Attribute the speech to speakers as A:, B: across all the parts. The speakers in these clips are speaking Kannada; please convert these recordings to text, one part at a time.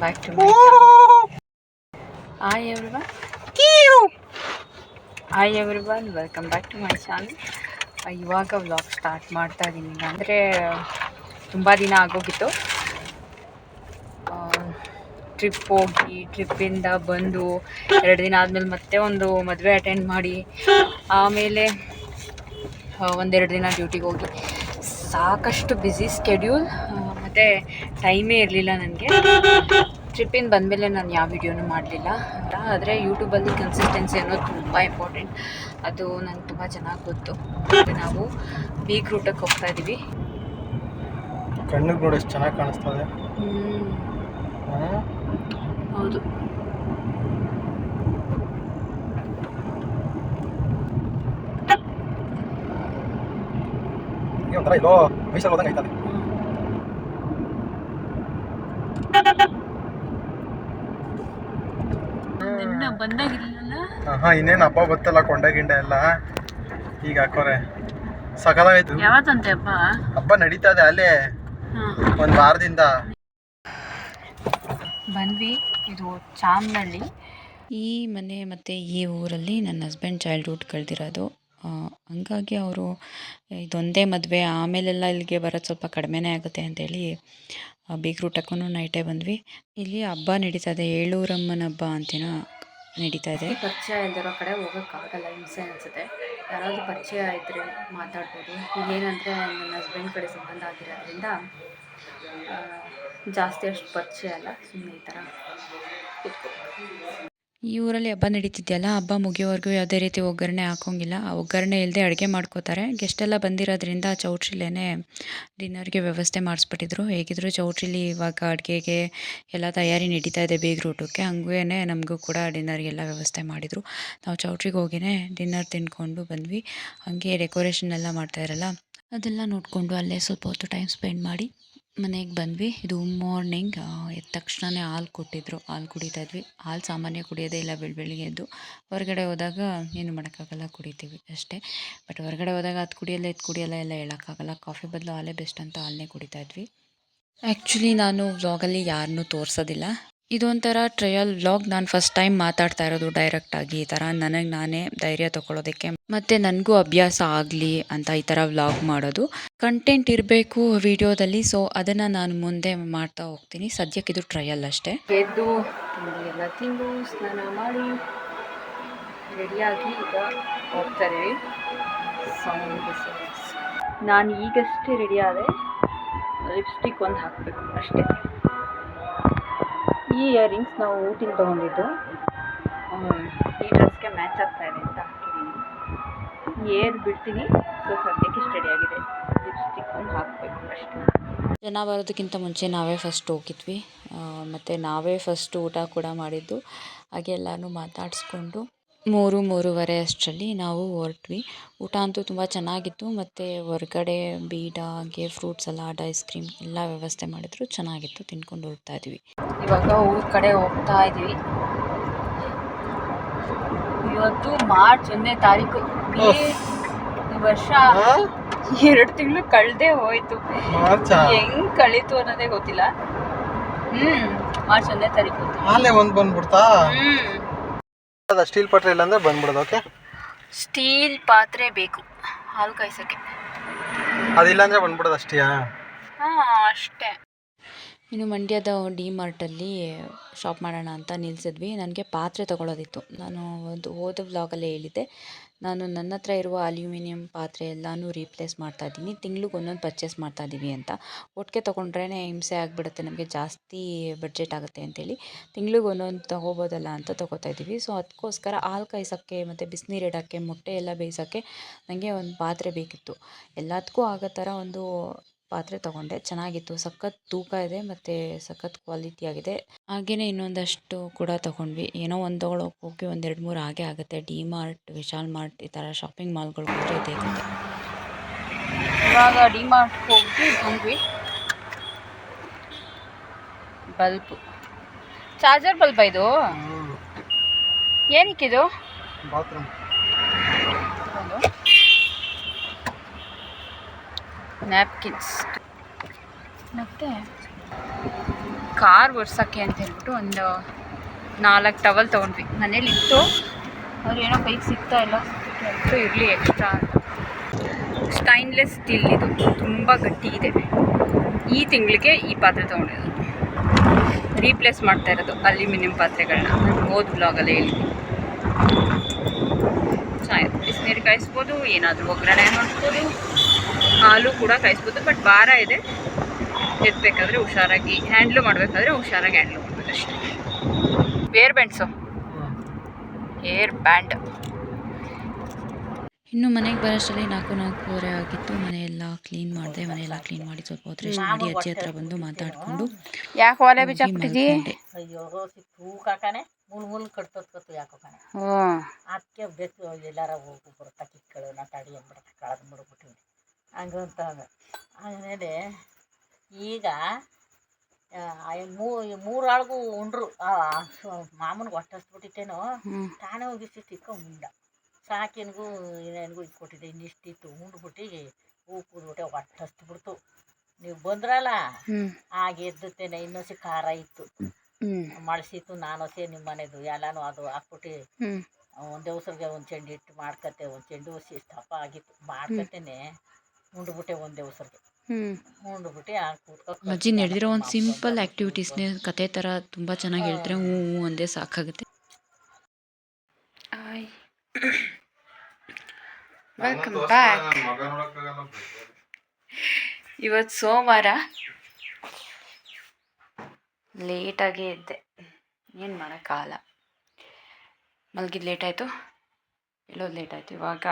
A: back to my channel. Hi everyone, welcome back to my channel. ಇವಾಗ ವ್ಲಾಗ್ ಸ್ಟಾರ್ಟ್ ಮಾಡ್ತಾ ಇದ್ದೀನಿ. ಅಂದರೆ ತುಂಬ ದಿನ ಆಗೋಗಿತ್ತು ಟ್ರಿಪ್ ಹೋಗಿ, ಟ್ರಿಪ್ಪಿಂದ ಬಂದು 2 ದಿನ ಆದಮೇಲೆ ಮತ್ತೆ ಒಂದು ಮದುವೆ ಅಟೆಂಡ್ ಮಾಡಿ, ಆಮೇಲೆ 1-2 ದಿನ ಡ್ಯೂಟಿಗೆ ಹೋಗಿ, ಸಾಕಷ್ಟು ಬ್ಯುಸಿ ಸ್ಕೆಡ್ಯೂಲ್. ಮತ್ತು ಟೈಮೇ ಇರಲಿಲ್ಲ ನನಗೆ. ಟ್ರಿಪ್ಪಿಂದ ಬಂದಮೇಲೆ ನಾನು ಯಾವ ವೀಡಿಯೋನೂ ಮಾಡಲಿಲ್ಲ. ಆದರೆ ಯೂಟ್ಯೂಬಲ್ಲಿ ಕನ್ಸಿಸ್ಟೆನ್ಸಿ ಅನ್ನೋದು ತುಂಬ ಇಂಪಾರ್ಟೆಂಟ್. ಅದು ನನಗೆ ತುಂಬ ಚೆನ್ನಾಗಿ ಗೊತ್ತು. ಮತ್ತು ನಾವು ಬೀಗ್ ರೂಟಕ್ಕೆ ಹೋಗ್ತಾ ಇದ್ದೀವಿ.
B: ಕಣ್ಣಿಗೆ ನೋಡಿ ಎಷ್ಟು ಚೆನ್ನಾಗಿ ಕಾಣಿಸ್ತದೆ.
A: ಹೌದು,
B: ಒಂಥರ ಇದೋ ಮೈಸೂರು ಹೋದಂಗೆ ಆಯ್ತದೆ.
A: ಬಂದಾಗಿಲ್ಲ.
B: ಇನ್ನೇನು ಹಬ್ಬ ಗೊತ್ತಲ್ಲ, ಕೊಂಡೆ ಗಿಂಡೆ ಎಲ್ಲ ಈಗ ಹಾಕೋರೆ ಸಕಲಾಗೈತು.
A: ಯಾವತ್ತಂತೆ ಹಬ್ಬ
B: ನಡೀತಾ ಇದೆ ಅಲ್ಲೇ ಒಂದು ವಾರದಿಂದ.
A: ಬಂದ್ವಿ. ಇದು ಚಾಮನಹಳ್ಳಿ. ಈ ಮನೆ ಮತ್ತು ಈ ಊರಲ್ಲಿ ನನ್ನ ಹಸ್ಬೆಂಡ್ ಚೈಲ್ಡ್ಹುಡ್ ಕಳೆದಿರೋದು. ಹಂಗಾಗಿ ಅವರು ಇದೊಂದೇ ಮದುವೆ, ಆಮೇಲೆಲ್ಲ ಇಲ್ಲಿಗೆ ಬರೋದು ಸ್ವಲ್ಪ ಕಡಿಮೆನೇ ಆಗುತ್ತೆ ಅಂತೇಳಿ ಬೀಗ್ ರೂಟಕ್ಕೂ ನೈಟೇ ಬಂದ್ವಿ. ಇಲ್ಲಿ ಹಬ್ಬ ನಡೀತದೆ, ಏಳೂರಮ್ಮನ ಹಬ್ಬ ಅಂತೇನೋ ನಡೀತಾ ಇದೆ. ಪರಿಚಯ ಇಲ್ದಿರೋ ಕಡೆ ಹೋಗೋಕ್ಕಾಗಲ್ಲ, ಹಿಂಸೆ ಅನಿಸುತ್ತೆ. ಯಾರಾದರೂ ಪರಿಚಯ ಇದ್ದರೆ ಮಾತಾಡ್ಬೋದು. ಇಲ್ಲೇನಂದರೆ ನನ್ನ ಹಸ್ಬೆಂಡ್ ಕಡೆ ಸಂಬಂಧ ಆಗಿರೋದ್ರಿಂದ ಜಾಸ್ತಿ ಅಷ್ಟು ಪರಿಚಯ ಅಲ್ಲ, ಸುಮ್ಮನೆ ಈ ಥರ ಈ ಊರಲ್ಲಿ ಹಬ್ಬ ನಡೀತಿದೆಯಲ್ಲ, ಹಬ್ಬ ಮುಗಿಯೋವರೆಗೂ ಯಾವುದೇ ರೀತಿ ಒಗ್ಗರಣೆ ಹಾಕೋಂಗಿಲ್ಲ. ಆ ಒಗ್ಗರಣೆ ಇಲ್ಲದೆ ಅಡುಗೆ ಮಾಡ್ಕೋತಾರೆ. ಗೆಸ್ಟೆಲ್ಲ ಬಂದಿರೋದ್ರಿಂದ ಚೌಟ್ರಿಲೇ ಡಿನ್ನರ್ಗೆ ವ್ಯವಸ್ಥೆ ಮಾಡಿಸ್ಬಿಟ್ಟಿದ್ರು. ಹೇಗಿದ್ರು ಚೌಟ್ರಿಲಿ ಇವಾಗ ಅಡುಗೆಗೆ ಎಲ್ಲ ತಯಾರಿ ನಡೀತಾ ಇದೆ ಬೀಗ್ ರೂಟಕ್ಕೆ. ಹಂಗೇ ನಮಗೂ ಕೂಡ ಡಿನ್ನರ್ಗೆಲ್ಲ ವ್ಯವಸ್ಥೆ ಮಾಡಿದರು. ನಾವು ಚೌಟ್ರಿಗೆ ಹೋಗಿಯೇ ಡಿನ್ನರ್ ತಿಂದ್ಕೊಂಡು ಬಂದ್ವಿ. ಹಾಗೆ ಡೆಕೋರೇಷನ್ ಎಲ್ಲ ಮಾಡ್ತಾಯಿರಲ್ಲ, ಅದೆಲ್ಲ ನೋಡಿಕೊಂಡು ಅಲ್ಲೇ ಸ್ವಲ್ಪ ಹೊತ್ತು ಟೈಮ್ ಸ್ಪೆಂಡ್ ಮಾಡಿ ಮನೆಗೆ ಬಂದ್ವಿ. ಇದು ಮಾರ್ನಿಂಗ್. ಎದ್ದ ತಕ್ಷಣವೇ ಹಾಲು ಕೊಟ್ಟಿದ್ದರು, ಹಾಲು ಕುಡಿತಾಯಿದ್ವಿ. ಹಾಲು ಸಾಮಾನ್ಯ ಕುಡಿಯೋದೇ ಇಲ್ಲ ಬೆಳಗ್ಗೆ ಎದ್ದು. ಹೊರಗಡೆ ಹೋದಾಗ ಏನು ಮಾಡೋಕ್ಕಾಗಲ್ಲ, ಕುಡಿತೀವಿ ಅಷ್ಟೇ. ಬಟ್ ಹೊರಗಡೆ ಹೋದಾಗ ಅದು ಕುಡಿಯಲ್ಲ ಎಲ್ಲ ಹೇಳೋಕ್ಕಾಗಲ್ಲ. ಕಾಫಿ ಬದಲು ಹಾಲೇ ಬೆಸ್ಟ್ ಅಂತ ಹಾಲನ್ನೇ ಕುಡಿತಾಯಿದ್ವಿ. ಆ್ಯಕ್ಚುಲಿ ನಾನು ವ್ಲಾಗಲ್ಲಿ ಯಾರನ್ನೂ ತೋರಿಸೋದಿಲ್ಲ. ಇದೊಂಥರ ಟ್ರಯಲ್ ವ್ಲಾಗ್. ನಾನು ಫಸ್ಟ್ ಟೈಮ್ ಮಾತಾಡ್ತಾ ಇರೋದು ಡೈರೆಕ್ಟಾಗಿ ಈ ಥರ, ನನಗೆ ನಾನೇ ಧೈರ್ಯ ತೊಗೊಳೋದಕ್ಕೆ ಮತ್ತು ನನಗೂ ಅಭ್ಯಾಸ ಆಗಲಿ ಅಂತ ಈ ಥರ ವ್ಲಾಗ್ ಮಾಡೋದು. ಕಂಟೆಂಟ್ ಇರಬೇಕು ವಿಡಿಯೋದಲ್ಲಿ, ಸೊ ಅದನ್ನು ನಾನು ಮುಂದೆ ಮಾಡ್ತಾ ಹೋಗ್ತೀನಿ. ಸದ್ಯಕ್ಕೆ ಇದು ಟ್ರಯಲ್ ಅಷ್ಟೇ. ಎದ್ದು ಎಲ್ಲ ತಿಂದು ಸ್ನಾನ ಮಾಡಿ ರೆಡಿಯಾಗಿ ಈಗ ಹೋಗ್ತಾ ಇದ್ದೀವಿ. ನಾನು ಈಗಷ್ಟೇ ರೆಡಿ ಆದೆ. ಲಿಪ್ಸ್ಟಿಕ್ ಒಂದು ಹಾಕಬೇಕು ಅಷ್ಟೇ. ಈ ಇಯರಿಂಗ್ಸ್ ನಾವು ಊಟಿಲಿ ತೊಗೊಂಡಿದ್ದು, ಈ ಡ್ರೆಸ್ಗೆ ಮ್ಯಾಚ್ ಆಗ್ತಾ ಇದೆ ಅಂತ ಹಾಕಿದ್ದೀನಿ. ಏರ್ ಬಿಡ್ತೀನಿ. ಸೊ ಸದ್ಯಕ್ಕೆ ಇಷ್ಟು ರೆಡಿಯಾಗಿದೆ. ಲಿಪ್ಸ್ಟಿಕ್ ಒಂದು ಹಾಕಬೇಕು ಅಷ್ಟೇ. ಜನ ಬರೋದಕ್ಕಿಂತ ಮುಂಚೆ ನಾವೇ ಫಸ್ಟ್ ಹೋಗಿದ್ವಿ, ಮತ್ತು ನಾವೇ ಫಸ್ಟ್ ಊಟ ಕೂಡ ಮಾಡಿದ್ದು. ಹಾಗೆ ಎಲ್ಲನೂ ಮಾತಾಡಿಸ್ಕೊಂಡು 3-3:30 ಅಷ್ಟರಲ್ಲಿ ನಾವು ಹೊರಟ್ವಿ. ಊಟ ಅಂತೂ ತುಂಬ ಚೆನ್ನಾಗಿತ್ತು. ಮತ್ತು ಹೊರಗಡೆ ಬೀಡ, ಹಾಗೆ ಫ್ರೂಟ್ ಸಲಾಡ್, ಐಸ್ ಕ್ರೀಮ್ ಎಲ್ಲ ವ್ಯವಸ್ಥೆ ಮಾಡಿದ್ರು, ಚೆನ್ನಾಗಿತ್ತು. ತಿನ್ಕೊಂಡು ಹೋಗ್ತಾ ಇದ್ವಿ. ಇವಾಗ ಊರ ಕಡೆ ಹೋಗ್ತಾ ಇದ್ವಿ. ಇವತ್ತು ಮಾರ್ಚ್ 1ನೇ ತಾರೀಕು. ಈ ವರ್ಷ 2 ತಿಂಗಳು ಕಳೆದೇ ಹೋಯ್ತು. ಹೆಂಗ್ ಕಳೀತು ಅನ್ನೋದೇ ಗೊತ್ತಿಲ್ಲ. ಮಾರ್ಚ್ 1ನೇ ತಾರೀಕು
B: ಒಂದು ಬಂದ್ಬಿಡ್ತಾ. ಸ್ಟೀಲ್ ಪಾತ್ರೆ ಇಲ್ಲ ಅಂದ್ರೆ ಬಂದ್ಬಿಡೋದು. ಓಕೆ,
A: ಸ್ಟೀಲ್ ಪಾತ್ರೆ ಬೇಕು ಹಾಲು ಕಾಯಿಸೋಕ್ಕೆ.
B: ಅದಿಲ್ಲ ಅಂದರೆ ಬಂದ್ಬಿಡೋದು ಅಷ್ಟೇ.
A: ಅಷ್ಟೇ. ಇನ್ನು ಮಂಡ್ಯದ ಡಿ ಮಾರ್ಟಲ್ಲಿ ಶಾಪ್ ಮಾಡೋಣ ಅಂತ ನಿಲ್ಲಿಸಿದ್ವಿ. ನನಗೆ ಪಾತ್ರೆ ತೊಗೊಳೋದಿತ್ತು. ನಾನು ಹೋದ ವ್ಲಾಗಲ್ಲೇ ಹೇಳಿದ್ದೆ, ನಾನು ನನ್ನ ಹತ್ರ ಇರುವ ಅಲ್ಯೂಮಿನಿಯಂ ಪಾತ್ರೆ ಎಲ್ಲನೂ ರೀಪ್ಲೇಸ್ ಮಾಡ್ತಾಯಿದ್ದೀನಿ. ತಿಂಗ್ಳಿಗೆ ಒಂದೊಂದು ಪರ್ಚೇಸ್ ಮಾಡ್ತಾಯಿದ್ದೀವಿ ಅಂತ. ಒಟ್ಟಿಗೆ ತೊಗೊಂಡ್ರೇ ಹಿಂಸೆ ಆಗಿಬಿಡುತ್ತೆ, ನಮಗೆ ಜಾಸ್ತಿ ಬಡ್ಜೆಟ್ ಆಗುತ್ತೆ ಅಂತೇಳಿ ತಿಂಗ್ಳಿಗೆ ಒಂದೊಂದು ತೊಗೋಬೋದಲ್ಲ ಅಂತ ತೊಗೋತಾ ಇದ್ದೀವಿ. ಸೊ ಅದಕ್ಕೋಸ್ಕರ ಹಾಲು ಕಾಯಿಸೋಕ್ಕೆ ಮತ್ತು ಬಿಸಿನೀರು ಇಡೋಕ್ಕೆ, ಮೊಟ್ಟೆ ಎಲ್ಲ ಬೇಯಿಸೋಕ್ಕೆ ನನಗೆ ಒಂದು ಪಾತ್ರೆ ಬೇಕಿತ್ತು. ಎಲ್ಲದಕ್ಕೂ ಆಗೋ ಥರ ಒಂದು ಪಾತ್ರೆ ತೊಗೊಂಡೆ. ಚೆನ್ನಾಗಿತ್ತು, ಸಖತ್ ತೂಕ ಇದೆ ಮತ್ತು ಸಖತ್ ಕ್ವಾಲಿಟಿಯಾಗಿದೆ. ಹಾಗೆಯೇ ಇನ್ನೊಂದಷ್ಟು ಕೂಡ ತೊಗೊಂಡ್ವಿ. ಏನೋ ಒಂದು ತೊಗೊಳಕ್ಕೆ ಹೋಗಿ 1-2-3 ಹಾಗೆ ಆಗುತ್ತೆ. ಡಿ ಮಾರ್ಟ್, ವಿಶಾಲ್ ಮಾರ್ಟ್ ಈ ಥರ ಶಾಪಿಂಗ್ ಮಾಲ್ಗಳಿಗೆ ಹೋದರೆ ಇದೇ ಕತೆ. ಇವಾಗ ಡಿ ಮಾರ್ಟ್ ಹೋಗಿ ಬಂದ್ವಿ. ಬಲ್ಬು, ಚಾರ್ಜರ್ ಬಲ್ಬ ಇದು? ಏನಕ್ಕಿದು?
B: ಬಾತ್ರೂಮ್.
A: ನ್ಯಾಪ್ಕಿನ್ಸ್ ಮತ್ತು ಕಾರ್ ಒರ್ಸೋಕ್ಕೆ ಅಂತ ಹೇಳ್ಬಿಟ್ಟು ಒಂದು 4 ಟವಲ್ ತೊಗೊಂಡ್ವಿ. ಮನೇಲಿ ಇತ್ತು, ಅವ್ರು ಏನೋ ಕೈಗೆ ಸಿಗ್ತಾ ಇಲ್ಲ, ಅಂತೂ ಇರಲಿ ಎಕ್ಸ್ಟ್ರಾ ಅಂತ. ಸ್ಟೈನ್ಲೆಸ್ ಸ್ಟೀಲ್ ಇದು, ತುಂಬ ಗಟ್ಟಿ ಇದೆ. ಈ ತಿಂಗಳಿಗೆ ಈ ಪಾತ್ರೆ ತೊಗೊಂಡಿದ್ದು, ರೀಪ್ಲೇಸ್ ಮಾಡ್ತಾ ಇರೋದು ಅಲ್ಯೂಮಿನಿಯಂ ಪಾತ್ರೆಗಳನ್ನ. ನಾನು ಹೋದ ಬ್ಲಾಗಲ್ಲೇ ಹೇಳಿದ್ವಿ. ಚೆನ್ನಾಗಿದೆ, ಬಿಸಿನೀರು ಕಾಯಿಸ್ಬೋದು, ಏನಾದರೂ ಒಗ್ಗರಣೆ ಹಾಕ್ಬೋದು, ಹಾಲು ಕೂಡ ಕಾಯಿಸ್ಬೋದು. ಬಟ್ ಭಾರ ಇದೆ, ಎತ್ತಬೇಕಾದ್ರೆ ಹುಷಾರಾಗಿ ಹ್ಯಾಂಡ್ಲು ಮಾಡಬೇಕಾದ್ರೆ ಹುಷಾರಾಗಿ ಹ್ಯಾಂಡ್ಲು ಮಾಡಬೇಕು ಅಷ್ಟೇ. Air bands, air band. ಇನ್ನು ಮನೆಗೆ ಬರೋಷ್ಟರಲ್ಲಿ 4:30 ಆಗಿತ್ತು. ಮನೆಯೆಲ್ಲ ಕ್ಲೀನ್ ಮಾಡಿದೆ. ಮನೆಯೆಲ್ಲ ಕ್ಲೀನ್ ಮಾಡಿ ಸ್ವಲ್ಪ ಹೊತ್ತು ರೆಸ್ಟ್ ಮಾಡಿ ಅಜ್ಜಿ ಹತ್ರ ಬಂದು ಮಾತಾಡಿಕೊಂಡು
C: ಯಾಕೆ ಒಲೆ ಬಿಚ್ಚಾಕ್ಬಿಟ್ಟಿದ್ದಿ?
D: ಅಯ್ಯೋ ತೂಕಾಕನೆ ಮುಲ್ ಕಟ್ತೋತ್ಕೊತು ಯಾಕೋ ಕಣೆ. ಅದಕ್ಕೆ ಬೇಕು ಎಲ್ಲಾರ ಹೋಗು ಬರುತ್ತಾ ಕಿತ್ಕೊಳ್ಳೋಣ ತಡಿ ಅಂದ್ಬಿಡತ್ತೆ, ಕಳೆದು ಮುಡ್ಬಿಟ್ಟಿವಿ ಹಂಗಂತ. ಆಮೇಲೆ ಈಗ 3 ಆಳ್ಗೂ ಉಂಡ್ರು ಮಾಮೂನಿಗೆ ಹೊಟ್ಟೆ ಹಸ್ಬಿಟ್ಟಿತ್ತೇನೋ, ತಾನೇ ಹೋಗಿ ತಿಕ್ಕೊಂಡು ಉಂಡ. ಸಾಕಿನ್ಗೂ ಏನೇನಿಗೂ ಇದು ಕೊಟ್ಟಿದ್ದೆ, ಇನ್ನಿಷ್ಟಿತ್ತು ಉಂಡ್ಬಿಟ್ಟು ಹೂ ಕೂದ್ಬಿಟ್ಟೆ, ಹೊಟ್ಟೆ ಹಸ್ಬಿಡ್ತು. ನೀವು ಬಂದ್ರಲ್ಲ ಆಗ ಎದ್ದುತ್ತೇನೆ. ಇನ್ನೊಸಿ ಖಾರ ಇತ್ತು, ಮಳ್ಸಿತ್ತು, ನಾನೊಸೆ ನಿಮ್ಮ ಮನೆದು ಎಲ್ಲಾನು ಅದು ಹಾಕ್ಬಿಟ್ಟು ಒಂದು ದಿವಸಕ್ಕೆ ಒಂದು ಚೆಂಡು ಇಟ್ಟು ಮಾಡ್ಕತ್ತೆ. ಒಂದು ಚೆಂಡು ಹಸಿ ದಪ್ಪ ಆಗಿತ್ತು, ಮಾಡ್ಕತ್ತೇನೆ ಉಂಡ್ಬಿಟ್ಟೆ ಒಂದು ದಿವಸಕ್ಕೆ. ಉಂಡ್ಬಿಟ್ಟು
A: ಅಜ್ಜಿ ನಡೆದಿರೋ ಒಂದು ಸಿಂಪಲ್ ಆ್ಯಕ್ಟಿವಿಟೀಸ್ನೇ ಕತೆ ಥರ ತುಂಬ ಚೆನ್ನಾಗಿ ಹೇಳ್ತಾರೆ. ಹ್ಞೂ ಒಂದೇ ಸಾಕಾಗುತ್ತೆ. Welcome back. ಇವತ್ತು ಸೋಮವಾರ, ಲೇಟಾಗೇ ಇದ್ದೆ, ಏನು ಮಾಡೋಕ್ಕಾಗಲ್ಲ. ಮಲಗಿದ್ದು ಲೇಟಾಯಿತು, ಹೇಳೋದು ಲೇಟಾಯಿತು. ಇವಾಗ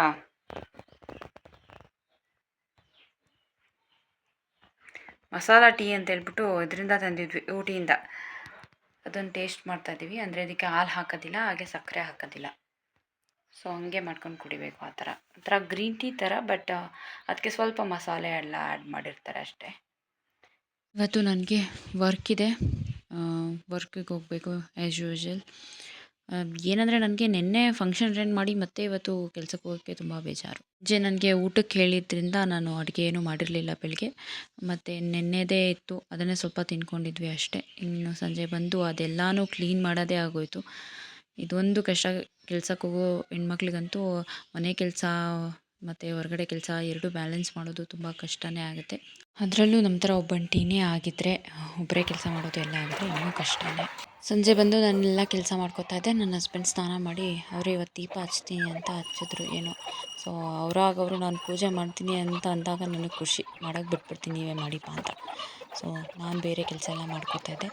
A: ಮಸಾಲ ಟೀ ಅಂತ ಹೇಳ್ಬಿಟ್ಟು ಇದರಿಂದ ತಂದಿದ್ವಿ ಊಟಿಯಿಂದ, ಅದನ್ನು ಟೇಸ್ಟ್ ಮಾಡ್ತಾಯಿದ್ದೀವಿ. ಅಂದರೆ ಅದಕ್ಕೆ ಹಾಲು ಹಾಕೋದಿಲ್ಲ, ಹಾಗೆ ಸಕ್ಕರೆ ಹಾಕೋದಿಲ್ಲ. ಸೊ ಹಂಗೆ ಮಾಡ್ಕೊಂಡು ಕುಡಿಬೇಕು. ಆ ಥರ ಗ್ರೀನ್ ಟೀ ಥರ, ಬಟ್ ಅದಕ್ಕೆ ಸ್ವಲ್ಪ ಮಸಾಲೆ ಎಲ್ಲ ಆ್ಯಡ್ ಮಾಡಿರ್ತಾರೆ ಅಷ್ಟೇ. ಇವತ್ತು ನನಗೆ ವರ್ಕ್ ಇದೆ, ವರ್ಕಿಗೆ ಹೋಗಬೇಕು ಆ್ಯಸ್ ಯೂಶ್ವಲ್. ಏನಂದರೆ ನನಗೆ ನಿನ್ನೆ ಫಂಕ್ಷನ್ ಅಟೆಂಡ್ ಮಾಡಿ ಮತ್ತೆ ಇವತ್ತು ಕೆಲಸಕ್ಕೆ ಹೋಗೋಕ್ಕೆ ತುಂಬ ಬೇಜಾರು. ನನಗೆ ಊಟಕ್ಕೆ ಹೇಳಿದ್ರಿಂದ ನಾನು ಅಡುಗೆ ಏನೂ ಮಾಡಿರಲಿಲ್ಲ ಬೆಳಗ್ಗೆ, ಮತ್ತು ನೆನ್ನೆದೇ ಇತ್ತು, ಅದನ್ನೇ ಸ್ವಲ್ಪ ತಿನ್ಕೊಂಡಿದ್ವಿ ಅಷ್ಟೇ. ಇನ್ನು ಸಂಜೆ ಬಂದು ಅದೆಲ್ಲನೂ ಕ್ಲೀನ್ ಮಾಡೋದೇ ಆಗೋಯಿತು. ಇದೊಂದು ಕಷ್ಟ. ಕೆಲ್ಸಕ್ಕೆ ಹೋಗೋ ಹೆಣ್ಮಕ್ಳಿಗಂತೂ ಮನೆ ಕೆಲಸ ಮತ್ತು ಹೊರಗಡೆ ಕೆಲಸ ಎರಡೂ ಬ್ಯಾಲೆನ್ಸ್ ಮಾಡೋದು ತುಂಬ ಕಷ್ಟನೇ ಆಗುತ್ತೆ. ಅದರಲ್ಲೂ ನಮ್ಮ ಥರ ಒಬ್ಬಂಟಿನೇ ಆಗಿದ್ದರೆ, ಒಬ್ಬರೇ ಕೆಲಸ ಮಾಡೋದು ಎಲ್ಲ ಆಗಿದ್ರೆ ಇನ್ನೂ ಕಷ್ಟನೇ. ಸಂಜೆ ಬಂದು ನಾನೆಲ್ಲ ಕೆಲಸ ಮಾಡ್ಕೋತಾ ಇದ್ದೆ. ನನ್ನ ಹಸ್ಬೆಂಡ್ ಸ್ನಾನ ಮಾಡಿ ಅವರು ಇವತ್ತು ದೀಪ ಹಚ್ತೀನಿ ಅಂತ ಹಚ್ಚಿದ್ರು ಏನೋ. ಸೊ ಅವರಾಗವರು ನಾನು ಪೂಜೆ ಮಾಡ್ತೀನಿ ಅಂತ ಅಂದಾಗ ನನಗೆ ಖುಷಿ, ಮಾಡೋಕ್ಕೆ ಬಿಟ್ಬಿಡ್ತೀನಿ, ನೀವೇ ಮಾಡಿಪ್ಪ ಅಂತ. ಸೊ ನಾನು ಬೇರೆ ಕೆಲಸ ಎಲ್ಲ ಮಾಡ್ಕೋತಾ ಇದ್ದೆ.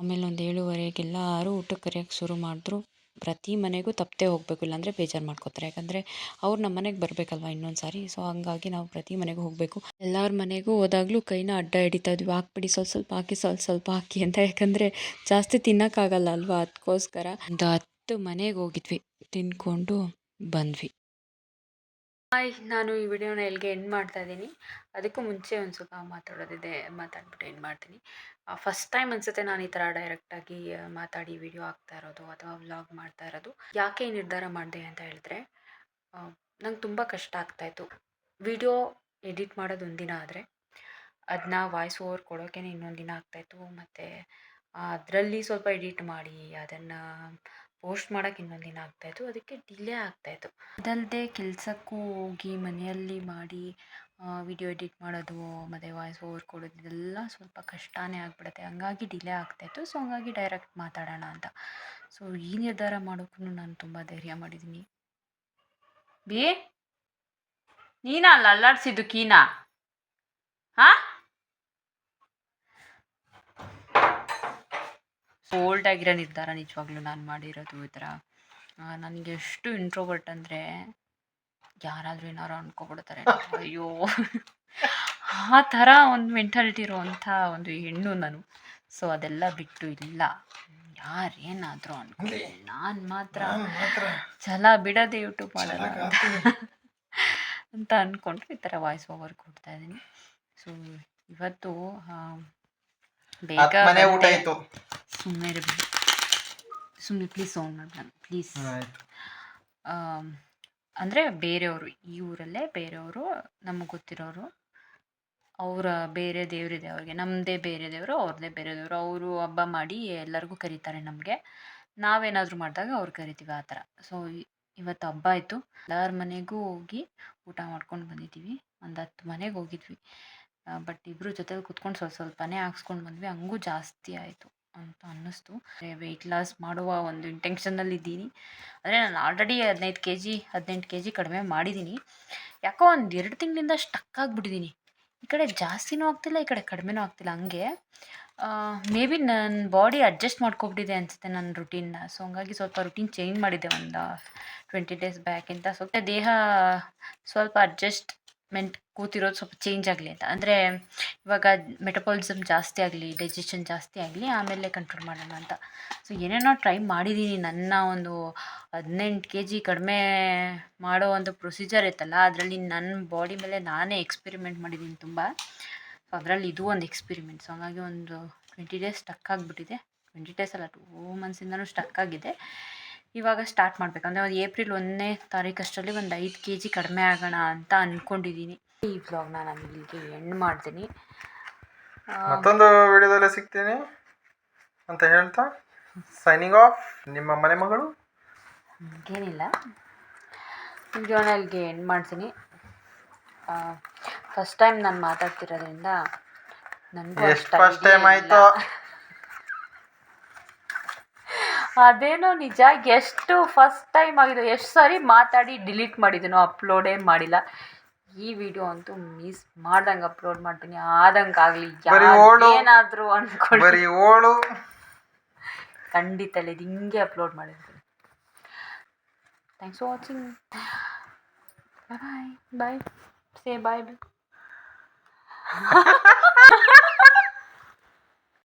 A: ಆಮೇಲೆ ಒಂದು 7:30 ಎಲ್ಲರೂ ಊಟಕ್ಕೆ ಕರೆಯೋಕ್ಕೆ ಶುರು ಮಾಡಿದ್ರು. ಪ್ರತಿ ಮನೆಗೂ ತಪ್ಪದೆ ಹೋಗಬೇಕು, ಇಲ್ಲಾಂದರೆ ಬೇಜಾರು ಮಾಡ್ಕೋತಾರೆ. ಯಾಕಂದರೆ ಅವ್ರು ನಮ್ಮ ಮನೆಗೆ ಬರಬೇಕಲ್ವ ಇನ್ನೊಂದು ಸಾರಿ. ಸೊ ಹಂಗಾಗಿ ನಾವು ಪ್ರತಿ ಮನೆಗೂ ಹೋಗಬೇಕು. ಎಲ್ಲರ ಮನೆಗೂ ಹೋದಾಗಲೂ ಕೈನ ಅಡ್ಡ ಹಿಡಿತಾ ಇದ್ವಿ, ಹಾಕ್ಬಿಡಿ ಸ್ವಲ್ಪ ಸ್ವಲ್ಪ ಹಾಕಿ, ಸ್ವಲ್ಪ ಹಾಕಿ ಅಂತ. ಯಾಕಂದರೆ ಜಾಸ್ತಿ ತಿನ್ನೋಕ್ಕಾಗಲ್ಲ ಅಲ್ವಾ, ಅದಕ್ಕೋಸ್ಕರ ಒಂದು 10 ಮನೆಗೆ ಹೋಗಿದ್ವಿ, ತಿಂದ್ಕೊಂಡು ಬಂದ್ವಿ. ನಾನು ಈ ವಿಡಿಯೋನ ಎಲ್ಲಿಗೆ ಎಂಡ್ ಮಾಡ್ತಾ ಇದ್ದೀನಿ. ಅದಕ್ಕೂ ಮುಂಚೆ ಒಂದು ಸ್ವಲ್ಪ ಮಾತಾಡೋದಿದೆ, ಮಾತಾಡ್ಬಿಟ್ಟು ಎಂಡ್ ಮಾಡ್ತೀನಿ. ಫಸ್ಟ್ ಟೈಮ್ ಅನಿಸುತ್ತೆ ನಾನು ಈ ಥರ ಡೈರೆಕ್ಟಾಗಿ ಮಾತಾಡಿ ವಿಡಿಯೋ ಹಾಕ್ತಾ ಇರೋದು ಅಥವಾ ವ್ಲಾಗ್ ಮಾಡ್ತಾ ಇರೋದು. ಯಾಕೆ ಈ ನಿರ್ಧಾರ ಮಾಡಿದೆ ಅಂತ ಹೇಳಿದ್ರೆ, ನಂಗೆ ತುಂಬ ಕಷ್ಟ ಆಗ್ತಾಯಿತ್ತು. ವಿಡಿಯೋ ಎಡಿಟ್ ಮಾಡೋದು ಒಂದಿನ ಆದರೆ ಅದನ್ನ ವಾಯ್ಸ್ ಓವರ್ ಕೊಡೋಕೆ ಇನ್ನೊಂದು ದಿನ ಆಗ್ತಾಯಿತ್ತು. ಮತ್ತು ಅದರಲ್ಲಿ ಸ್ವಲ್ಪ ಎಡಿಟ್ ಮಾಡಿ ಅದನ್ನು ಪೋಸ್ಟ್ ಮಾಡೋಕ್ಕೆ ಇನ್ನೊಂದು ದಿನ ಆಗ್ತಾಯಿತ್ತು. ಅದಕ್ಕೆ ಡಿಲೇ ಆಗ್ತಾಯಿತ್ತು. ಅದಲ್ಲದೆ ಕೆಲಸಕ್ಕೂ ಹೋಗಿ ಮನೆಯಲ್ಲಿ ಮಾಡಿ ವಿಡಿಯೋ ಎಡಿಟ್ ಮಾಡೋದು ಮತ್ತು ವಾಯ್ಸ್ ಓವರ್ ಕೊಡೋದು ಇದೆಲ್ಲ ಸ್ವಲ್ಪ ಕಷ್ಟನೇ ಆಗಿಬಿಡುತ್ತೆ. ಹಂಗಾಗಿ ಡಿಲೇ ಆಗ್ತಾಯಿತ್ತು. ಸೊ ಹಂಗಾಗಿ ಡೈರೆಕ್ಟ್ ಮಾತಾಡೋಣ ಅಂತ. ಸೊ ಈ ನಿರ್ಧಾರ ಮಾಡೋಕ್ಕೂ ನಾನು ತುಂಬ ಧೈರ್ಯ ಮಾಡಿದ್ದೀನಿ. ನೀನಾ ಅಲ್ಲ ಅಲ್ಲಾಡಿಸಿದ್ದು ಕೀನಾ? ಹಾಂ, ಓಲ್ಡ್ ಆಗಿರೋ ನಿರ್ಧಾರ ನಿಜವಾಗ್ಲೂ ನಾನು ಮಾಡಿರೋದು. ಈ ಥರ ನನಗೆ ಎಷ್ಟು ಇಂಟ್ರೋವರ್ಟ್ ಅಂದರೆ ಯಾರಾದರೂ ಏನಾರು ಅಂದ್ಕೊಬಿಡ್ತಾರೆ. ಅಯ್ಯೋ, ಆ ಥರ ಒಂದು ಮೆಂಟಾಲಿಟಿ ಇರುವಂಥ ಒಂದು ಹೆಣ್ಣು ನಾನು. ಸೊ ಅದೆಲ್ಲ ಬಿಟ್ಟು, ಇಲ್ಲ ಯಾರೇನಾದರೂ ಅಂದ್ಕೊಳ್ಳಿ, ನಾನು ಮಾತ್ರ ಛಲ ಬಿಡೋದೆ ಯೂಟ್ಯೂಬ್ ಮಾಡೋಣ ಅಂತ ಅಂದ್ಕೊಂಡ್ರೆ ಈ ಥರ ವಾಯ್ಸ್ ಓವರ್ ಕೊಡ್ತಾ ಇದ್ದೀನಿ. ಸೊ ಇವತ್ತು ಬೇಗ ಸುಮ್ಮನೆ ಪ್ಲೀಸ್ ಸೌಂಡ್ ಮಾಡ್ಬೇಡ ಪ್ಲೀಸ್. ಅಂದರೆ ಬೇರೆಯವರು, ಈ ಊರಲ್ಲೇ ಬೇರೆಯವರು, ನಮಗೆ ಗೊತ್ತಿರೋರು, ಅವರ ಬೇರೆ ದೇವರಿದೆ ಅವ್ರಿಗೆ, ನಮ್ಮದೇ ಬೇರೆ ದೇವರು, ಅವ್ರದ್ದೇ ಬೇರೆ ದೇವರು. ಅವರು ಹಬ್ಬ ಮಾಡಿ ಎಲ್ಲರಿಗೂ ಕರೀತಾರೆ ನಮಗೆ. ನಾವೇನಾದರೂ ಮಾಡಿದಾಗ ಅವ್ರು ಕರಿತೀವಿ ಆ ಥರ. ಸೊ ಇವತ್ತು ಹಬ್ಬ ಆಯಿತು. ಎಲ್ಲರ ಮನೆಗೂ ಹೋಗಿ ಊಟ ಮಾಡ್ಕೊಂಡು ಬಂದಿದ್ದೀವಿ. ಒಂದು 10 ಮನೆಗೆ ಹೋಗಿದ್ವಿ. ಬಟ್ ಇಬ್ಬರು ಜೊತೆಲಿ ಕುತ್ಕೊಂಡು ಸ್ವಲ್ಪನೇ ಹಾಕ್ಸ್ಕೊಂಡು ಬಂದ್ವಿ. ಹಂಗೂ ಜಾಸ್ತಿ ಆಯಿತು ಅಂತ ಅನ್ನಿಸ್ತು. ವೆಯ್ಟ್ ಲಾಸ್ ಮಾಡುವ ಒಂದು ಇಂಟೆನ್ಷನ್ನಲ್ಲಿದ್ದೀನಿ. ಅಂದರೆ ನಾನು ಆಲ್ರೆಡಿ 18 ಕೆ ಜಿ ಕಡಿಮೆ ಮಾಡಿದ್ದೀನಿ. ಯಾಕೋ ಒಂದು 2 ತಿಂಗಳಿಂದ ಸ್ಟಕ್ ಆಗಿಬಿಟ್ಟಿದ್ದೀನಿ. ಈ ಕಡೆ ಜಾಸ್ತಿನೂ ಆಗ್ತಿಲ್ಲ, ಈ ಕಡೆ ಕಡಿಮೆನೂ ಆಗ್ತಿಲ್ಲ. ಹಂಗೆ ಮೇ ಬಿ ನನ್ನ ಬಾಡಿ ಅಡ್ಜಸ್ಟ್ ಮಾಡ್ಕೊಬಿಟ್ಟಿದೆ ಅನಿಸುತ್ತೆ ನನ್ನ ರುಟೀನ್ನ. ಸೊ ಹಂಗಾಗಿ ಸ್ವಲ್ಪ ರುಟೀನ್ ಚೇಂಜ್ ಮಾಡಿದ್ದೆ ಒಂದು 20 ಡೇಸ್ ಬ್ಯಾಕಿಂದ. ಸ್ವಲ್ಪ ದೇಹ ಸ್ವಲ್ಪ ಅಡ್ಜಸ್ಟ್ಮೆಂಟ್ ಕೂತಿರೋದು ಸ್ವಲ್ಪ ಚೇಂಜ್ ಆಗಲಿ ಅಂತ. ಅಂದರೆ ಇವಾಗ ಮೆಟಬಾಲಿಸಮ್ ಜಾಸ್ತಿ ಆಗಲಿ, ಡೈಜೆಷನ್ ಜಾಸ್ತಿ ಆಗಲಿ, ಆಮೇಲೆ ಕಂಟ್ರೋಲ್ ಮಾಡೋಣ ಅಂತ. ಸೊ ಏನೇನೋ ಟ್ರೈ ಮಾಡಿದ್ದೀನಿ. ನನ್ನ ಒಂದು 18 ಕೆ ಜಿ ಕಡಿಮೆ ಮಾಡೋ ಒಂದು ಪ್ರೊಸೀಜರ್ ಇತ್ತಲ್ಲ, ಅದರಲ್ಲಿ ನನ್ನ ಬಾಡಿ ಮೇಲೆ ನಾನೇ ಎಕ್ಸ್ಪೆರಿಮೆಂಟ್ ಮಾಡಿದ್ದೀನಿ ತುಂಬ. ಸೊ ಅದರಲ್ಲಿ ಇದು ಒಂದು ಎಕ್ಸ್ಪೆರಿಮೆಂಟ್. ಸೊ ಹಂಗಾಗಿ ಒಂದು 20 ಡೇಸ್ ಸ್ಟಕ್ ಆಗಿಬಿಟ್ಟಿದೆ. 20 ಡೇಸ್ ಅಲ್ಲ, 2 ಮಂತ್ಸಿಂದನೂ ಸ್ಟಕ್ ಆಗಿದೆ. ಇವಾಗ ಸ್ಟಾರ್ಟ್ ಮಾಡಬೇಕು. ಅಂದರೆ ಒಂದು ಏಪ್ರಿಲ್ 1ನೇ ತಾರೀಕಷ್ಟರಲ್ಲಿ ಒಂದು 5 ಕೆ ಜಿ ಕಡಿಮೆ ಆಗೋಣ ಅಂತ ಅಂದ್ಕೊಂಡಿದ್ದೀನಿ. ಈ ವ್ಲಾಗ್ನ ನಾನು ಇಲ್ಲಿಗೆ ಎಂಡ್ ಮಾಡ್ತೀನಿ.
B: ಮತ್ತೊಂದು ವಿಡಿಯೋದಲ್ಲೇ ಸಿಗ್ತೀನಿ ಅಂತ ಹೇಳ್ತಾ ಸೈನಿಂಗ್ ಆಫ್, ನಿಮ್ಮ ಮನೆ ಮಗಳು.
A: ಏನಿಲ್ಲ, ವಿಡಿಯೋನ ಇಲ್ಲಿಗೆ ಎಂಡ್ ಮಾಡ್ತೀನಿ. ಫಸ್ಟ್ ಟೈಮ್ ನಾನು ಮಾತಾಡ್ತಿರೋದ್ರಿಂದ ನನಗೂ
B: ಎಷ್ಟು ಫಸ್ಟ್ ಟೈಮ್ ಆಯಿತು
A: ಅದೇನೋ ನಿಜ. ಎಷ್ಟು ಫಸ್ಟ್ ಟೈಮ್ ಆಗಿದೆ, ಎಷ್ಟು ಸಾರಿ ಮಾತಾಡಿ ಡಿಲೀಟ್ ಮಾಡಿದ್ದೀನೋ, ಅಪ್ಲೋಡೇ ಮಾಡಿಲ್ಲ. ಈ ವಿಡಿಯೋ ಅಂತೂ ಮಿಸ್ ಮಾಡ್ದಂಗೆ ಅಪ್ಲೋಡ್ ಮಾಡ್ತೀನಿ. ಆದಂಗೆ ಆಗಲಿ, ಏನಾದರೂ ಅಂದ್ಕೊಳ್ಳಿ, ಖಂಡಿತ ಇಲ್ಲ, ಇದು ಹಿಂಗೆ ಅಪ್ಲೋಡ್ ಮಾಡಿರ್ತೀನಿ. Thanks for watching. Bye bye. Say bye.